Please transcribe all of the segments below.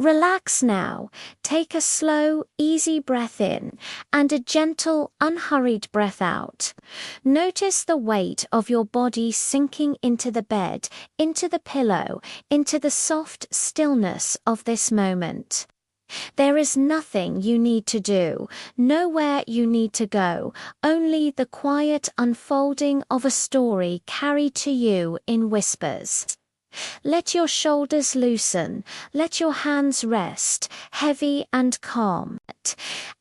Relax now. Take a slow, easy breath in and a gentle, unhurried breath out. Notice the weight of your body sinking into the bed, into the pillow, into the soft stillness of this moment. There is nothing you need to do, nowhere you need to go, only the quiet unfolding of a story carried to you in whispers. Let your shoulders loosen, let your hands rest, heavy and calm,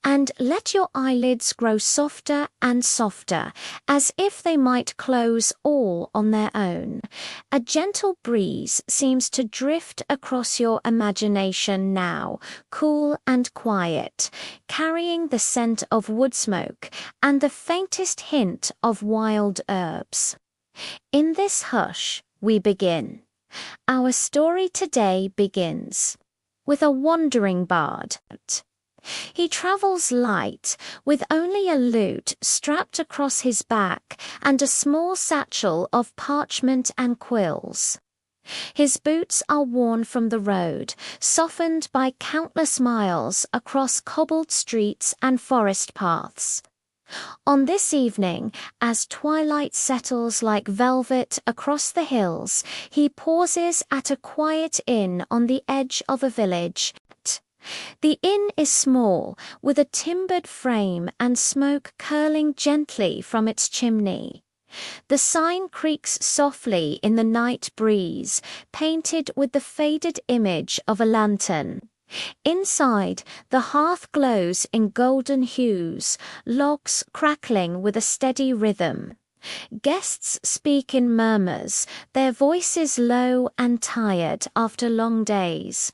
and let your eyelids grow softer and softer, as if they might close all on their own. A gentle breeze seems to drift across your imagination now, cool and quiet, carrying the scent of wood smoke and the faintest hint of wild herbs. In this hush, we begin. Our story today begins with a wandering bard. He travels light, with only a lute strapped across his back and a small satchel of parchment and quills. His boots are worn from the road, softened by countless miles across cobbled streets and forest paths. On this evening, as twilight settles like velvet across the hills, he pauses at a quiet inn on the edge of a village. The inn is small, with a timbered frame and smoke curling gently from its chimney. The sign creaks softly in the night breeze, painted with the faded image of a lantern. Inside, the hearth glows in golden hues, logs crackling with a steady rhythm. Guests speak in murmurs, their voices low and tired after long days.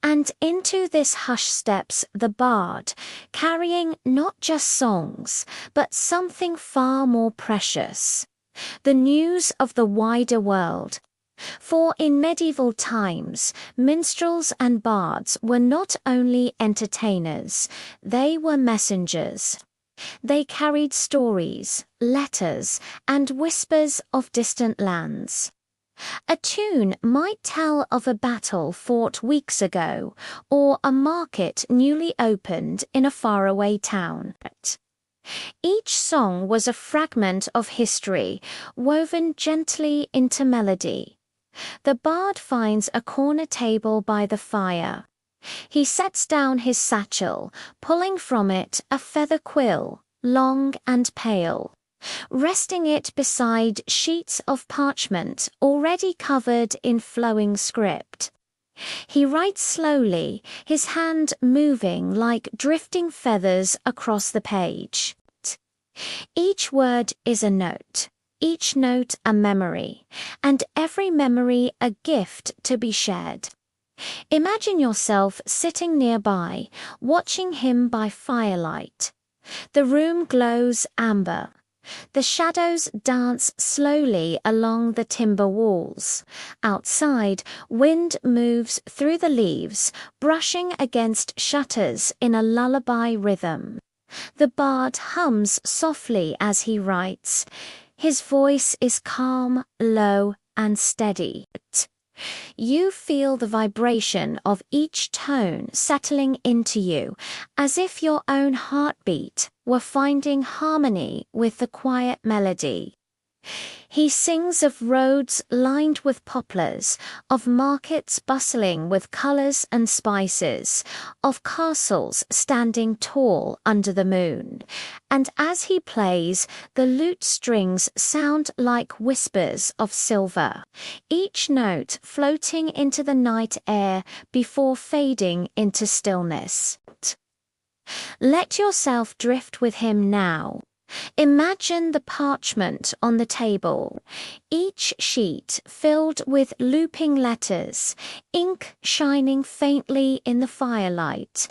And into this hush steps the bard, carrying not just songs, but something far more precious: the news of the wider world. For in medieval times, minstrels and bards were not only entertainers, they were messengers. They carried stories, letters, and whispers of distant lands. A tune might tell of a battle fought weeks ago, or a market newly opened in a faraway town. Each song was a fragment of history, woven gently into melody. The bard finds a corner table by the fire. He sets down his satchel, pulling from it a feather quill, long and pale, resting it beside sheets of parchment already covered in flowing script. He writes slowly, his hand moving like drifting feathers across the page. Each word is a note. Each note a memory, and every memory a gift to be shared. Imagine yourself sitting nearby, watching him by firelight. The room glows amber. The shadows dance slowly along the timber walls. Outside, wind moves through the leaves, brushing against shutters in a lullaby rhythm. The bard hums softly as he writes. His voice is calm, low, and steady. You feel the vibration of each tone settling into you, as if your own heartbeat were finding harmony with the quiet melody. He sings of roads lined with poplars, of markets bustling with colors and spices, of castles standing tall under the moon. And as he plays, the lute strings sound like whispers of silver, each note floating into the night air before fading into stillness. Let yourself drift with him now. Imagine the parchment on the table, each sheet filled with looping letters, ink shining faintly in the firelight.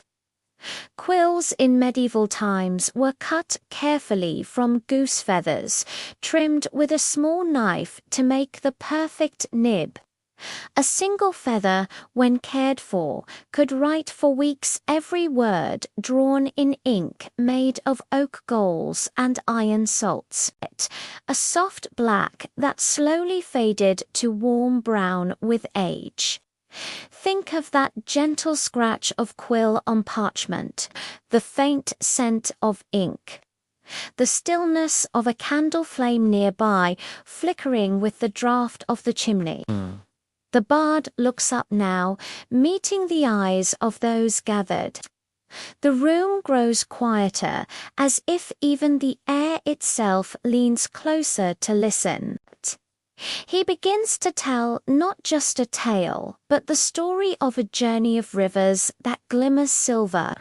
Quills in medieval times were cut carefully from goose feathers, trimmed with a small knife to make the perfect nib. A single feather, when cared for, could write for weeks every word drawn in ink made of oak galls and iron salts, a soft black that slowly faded to warm brown with age. Think of that gentle scratch of quill on parchment, the faint scent of ink, the stillness of a candle flame nearby, flickering with the draught of the chimney. The bard looks up now, meeting the eyes of those gathered. The room grows quieter, as if even the air itself leans closer to listen. He begins to tell not just a tale, but the story of a journey of rivers that glimmers silver,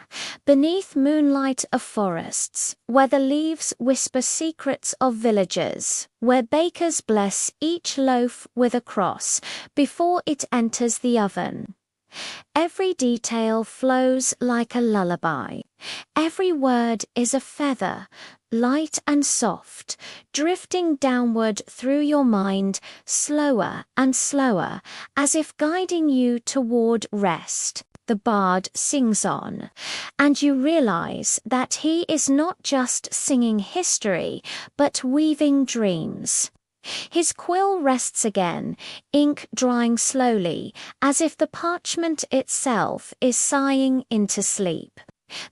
beneath moonlight of forests, where the leaves whisper secrets of villages, where bakers bless each loaf with a cross before it enters the oven. Every detail flows like a lullaby. Every word is a feather, light and soft, drifting downward through your mind, slower and slower, as if guiding you toward rest. The bard sings on, and you realize that he is not just singing history, but weaving dreams. His quill rests again, ink drying slowly, as if the parchment itself is sighing into sleep.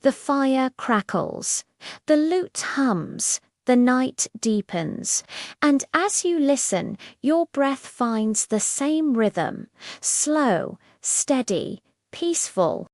The fire crackles, the lute hums, the night deepens, and as you listen, your breath finds the same rhythm, slow, steady, peaceful,